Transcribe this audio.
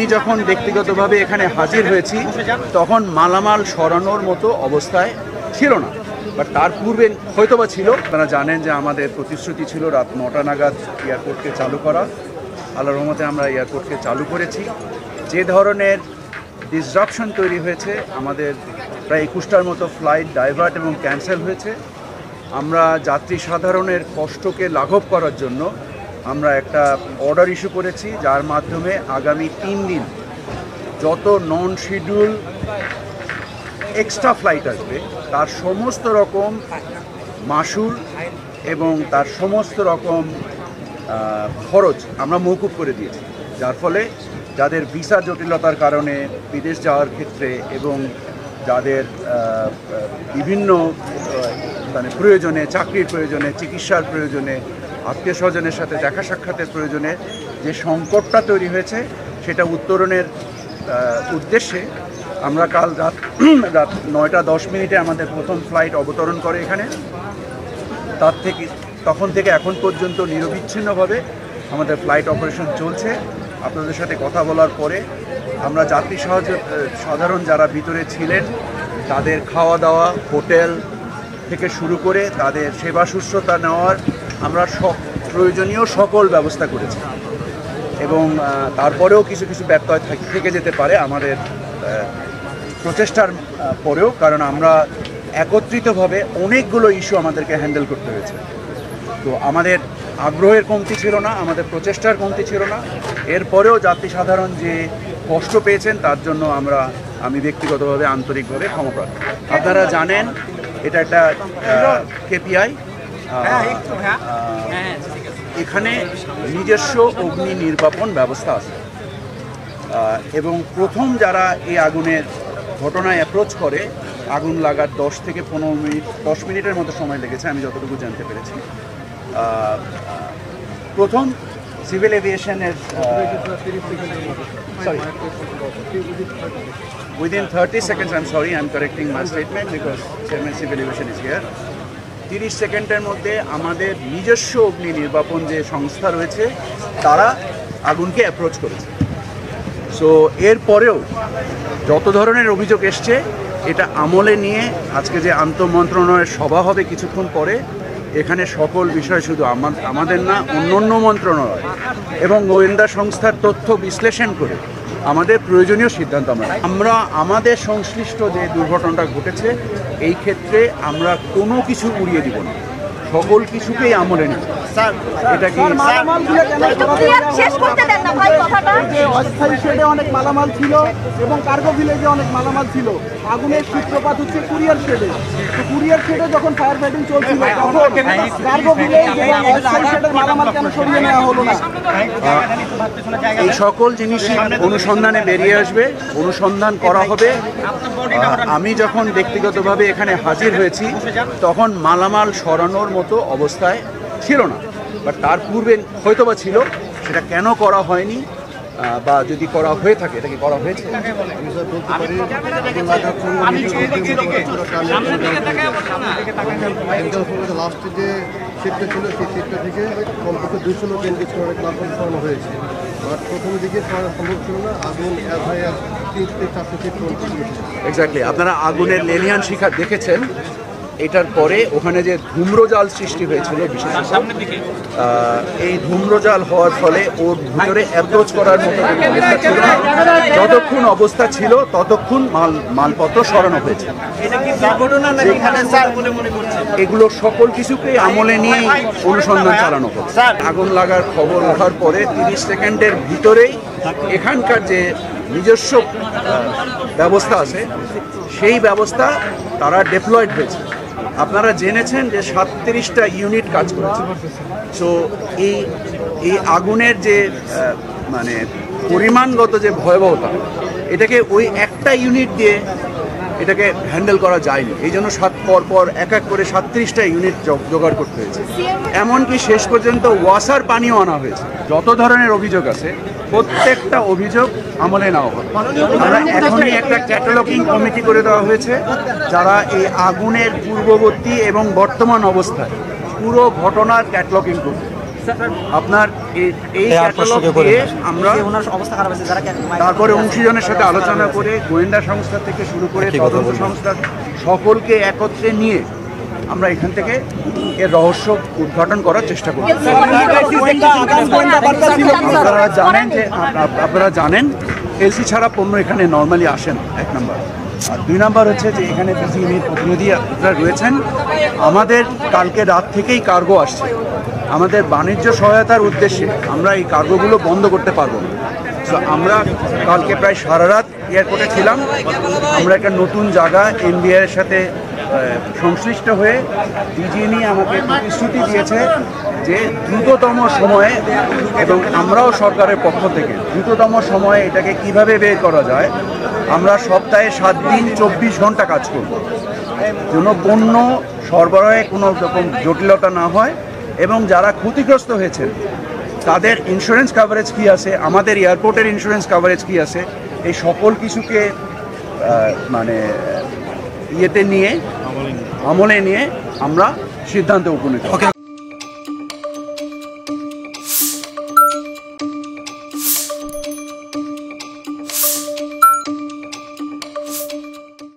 আমি যখন ব্যক্তিগতভাবে এখানে হাজির হয়েছি তখন মালামাল সরানোর মতো অবস্থায় ছিল না, বাট তার পূর্বে হয়তোবা ছিল। আপনারা জানেন যে আমাদের প্রতিশ্রুতি ছিল রাত 9টা নাগাদ এয়ারপোর্টকে চালু করা। আল্লাহর রহমতে আমরা এয়ারপোর্টকে চালু করেছি। যে ধরনের ডিসরাপশন তৈরি হয়েছে, আমাদের প্রায় 21টার মতো ফ্লাইট ডাইভার্ট এবং ক্যান্সেল হয়েছে। আমরা যাত্রী সাধারণের কষ্টকে লাঘব করার জন্য আমরা একটা অর্ডার ইস্যু করেছি, যার মাধ্যমে আগামী 3 দিন যত নন শিডিউল এক্সট্রা ফ্লাইট আসবে তার সমস্ত রকম মাশুল এবং তার সমস্ত রকম খরচ আমরা মওকুফ করে দিয়েছি, যার ফলে যাদের ভিসা জটিলতার কারণে বিদেশ যাওয়ার ক্ষেত্রে এবং যাদের বিভিন্ন মানে প্রয়োজনে, চাকরির প্রয়োজনে, চিকিৎসার প্রয়োজনে, আত্মীয় স্বজনের সাথে দেখা সাক্ষাতের প্রয়োজনে যে সংকটটা তৈরি হয়েছে সেটা উত্তরণের উদ্দেশ্যে আমরা কাল রাত 9টা 10 মিনিটে আমাদের প্রথম ফ্লাইট অবতরণ করে এখানে। তখন থেকে এখন পর্যন্ত নিরবিচ্ছিন্নভাবে আমাদের ফ্লাইট অপারেশন চলছে। আপনাদের সাথে কথা বলার পরে আমরা যাত্রী সাধারণ যারা ভিতরে ছিলেন তাদের খাওয়া দাওয়া, হোটেল থেকে শুরু করে তাদের সেবা শুশ্রূষা নেওয়ার আমরা প্রয়োজনীয় সকল ব্যবস্থা করেছি। এবং তারপরেও কিছু কিছু ব্যত্যয় থেকে যেতে পারে আমাদের প্রচেষ্টার পরেও, কারণ আমরা একত্রিতভাবে অনেকগুলো ইস্যু আমাদেরকে হ্যান্ডেল করতে হয়েছে। তো আমাদের আগ্রহের কমতি ছিল না, আমাদের প্রচেষ্টার কমতি ছিল না। এরপরেও যাত্রী সাধারণ যে কষ্ট পেয়েছেন তার জন্য আমি ব্যক্তিগতভাবে আন্তরিকভাবে ক্ষমা প্রার্থী। আপনারা জানেন এটা একটা কেপিআই, এখানে নিজস্ব অগ্নি নির্বাপন ব্যবস্থা আছে এবং প্রথম যারা এই আগুনের ঘটনায় অ্যাপ্রোচ করে, আগুন লাগার 10 থেকে 15 মিনিট 10 মিনিটের মতো সময় লেগেছে আমি যতটুকু জানতে পেরেছি। প্রথম civil এভিয়েশনের within 30 seconds, I'm sorry, I'm correcting my statement because Chairman Civil Aviation is here. 30 সেকেন্ডের মধ্যে আমাদের নিজস্ব অগ্নি নির্বাপন যে সংস্থা রয়েছে তারা আগুনকে অ্যাপ্রোচ করেছে। সো এরপরেও যত ধরনের অভিযোগ এসছে এটা আমলে নিয়ে আজকে যে আন্তঃমন্ত্রণালয়ের সভা হবে কিছুক্ষণ পরে, এখানে সকল বিষয় শুধু আমাদের না, অন্য মন্ত্রণালয় এবং গোয়েন্দা সংস্থার তথ্য বিশ্লেষণ করে আমাদের প্রয়োজনীয় সিদ্ধান্ত আমরা আমাদের সংশ্লিষ্ট যে দুর্ঘটনাটা ঘটেছে এই ক্ষেত্রে আমরা কোনো কিছু উড়িয়ে দিব না, সকল কিছুকেই আমলে নেব। এটা কি অস্থায়ী শেডে অনেক মালামাল ছিল এবং কার্গো ভিলেজে অনেক মালামাল ছিল, আগুনের সূত্রপাত হচ্ছে কুরিয়ার শেডে। কুরিয়ার শেডে যখন ফায়ার ফাইটিং চলছিল তখন কার্গো ভিলেজ এবং অস্থায়ী শেডের মালামাল কেন সরিয়ে নেওয়া হলো না? এই সকল জিনিসই অনুসন্ধানে বেরিয়ে আসবে, অনুসন্ধান করা হবে। আমি যখন ব্যক্তিগতভাবে এখানে হাজির হয়েছি তখন মালামাল সরানোর মতো অবস্থায় ছিল না, বাট তার পূর্বে হয়তোবা ছিল। সেটা কেন করা হয়নি বা যদি করা হয়ে থাকে এটা কি করা হয়েছে? লাস্টে যে সিটটা ছিল সেই সিটটা থেকে কমপক্ষে 200 লোক এনগেজ করে ক্লাবঘর সরানো হয়েছে, বাট প্রথম দিকে সরানো সম্ভব ছিল না। আগুন 3 থেকে 400 ফিট এক্স্যাক্টলি। আপনারা আগুনের লেলিহান শিখা দেখেছেন। এটার পরে ওখানে যে ধূম্রজাল সৃষ্টি হয়েছিল, বিশেষত এই ধূম্রজাল হওয়ার ফলে ওর ভিতরে অ্যাপ্রোচ করার মতো অবস্থা ছিল না। যতক্ষণ অবস্থা ছিল ততক্ষণ মালপত্র সরানো হয়েছে। এগুলো সকল কিছুকেই আমলে নিয়েই অনুসন্ধান চালানো হচ্ছে। আগুন লাগার খবর ওঠার পরে 30 সেকেন্ডের ভিতরেই এখানকার যে নিজস্ব ব্যবস্থা আছে সেই ব্যবস্থা তারা ডেপ্লয়েড হয়েছে। আপনারা জেনেছেন যে 37টা ইউনিট কাজ করেছে। সো এই আগুনের যে মানে পরিমাণগত যে ভয়াবহতা, এটাকে ওই একটা ইউনিট দিয়ে এটাকে হ্যান্ডেল করা যায়নি। এই জন্য পর এক এক করে 37টা ইউনিট জোগাড় করতে হয়েছে। এমনকি শেষ পর্যন্ত ওয়াসার পানিও আনা হয়েছে। যত ধরনের অভিযোগ আছে প্রত্যেকটা অভিযোগ আমলে নেওয়া হবে। আমরা এখনই একটা ক্যাটালগিং কমিটি করে দেওয়া হয়েছে যারা এই আগুনের পূর্ববর্তী এবং বর্তমান অবস্থায় পুরো ঘটনার ক্যাটালগিং করবে। আপনার এই ক্যাটালগ দিয়ে আমরা তারপরে অংশীজনের সাথে আলোচনা করে গোয়েন্দা সংস্থা থেকে শুরু করে তদন্ত সংস্থা সকলকে একত্রে নিয়ে আমরা এখান থেকে এর রহস্য উদ্ঘাটন করার চেষ্টা করব। আপনারা জানেন এলসি ছাড়া পণ্য এখানে নর্মালি আসে না, 1 নম্বর। আর 2 নম্বর হচ্ছে যে এখানে বিজিএমইর প্রতিনিধিরা রয়েছেন। আমাদের কালকে রাত থেকেই কার্গো আসছে। আমাদের বাণিজ্য সহায়তার উদ্দেশ্যে আমরা এই কার্গোগুলো বন্ধ করতে পারবো না। তো আমরা কালকে প্রায় সারা রাত এয়ারপোর্টে ছিলাম। আমরা একটা নতুন জায়গা এনবিআর এর সাথে সংশ্লিষ্ট হয়ে বিজিএমই আমাকে প্রতিশ্রুতি দিয়েছে যে দ্রুততম সময়ে, এবং আমরাও সরকারের পক্ষ থেকে দ্রুততম সময়ে এটাকে কিভাবে বের করা যায়, আমরা সপ্তাহে 7 দিন 24 ঘন্টা কাজ করব, যেন পণ্য সরবরাহে কোনো রকম জটিলতা না হয় এবং যারা ক্ষতিগ্রস্ত হয়েছেন তাদের ইন্স্যুরেন্স কাভারেজ কী আছে, আমাদের এয়ারপোর্টের ইন্স্যুরেন্স কাভারেজ কী আছে, এই সকল কিছুকে মানে ইয়েতে নিয়ে আমলে নিয়ে আমরা সিদ্ধান্তে উপনীত।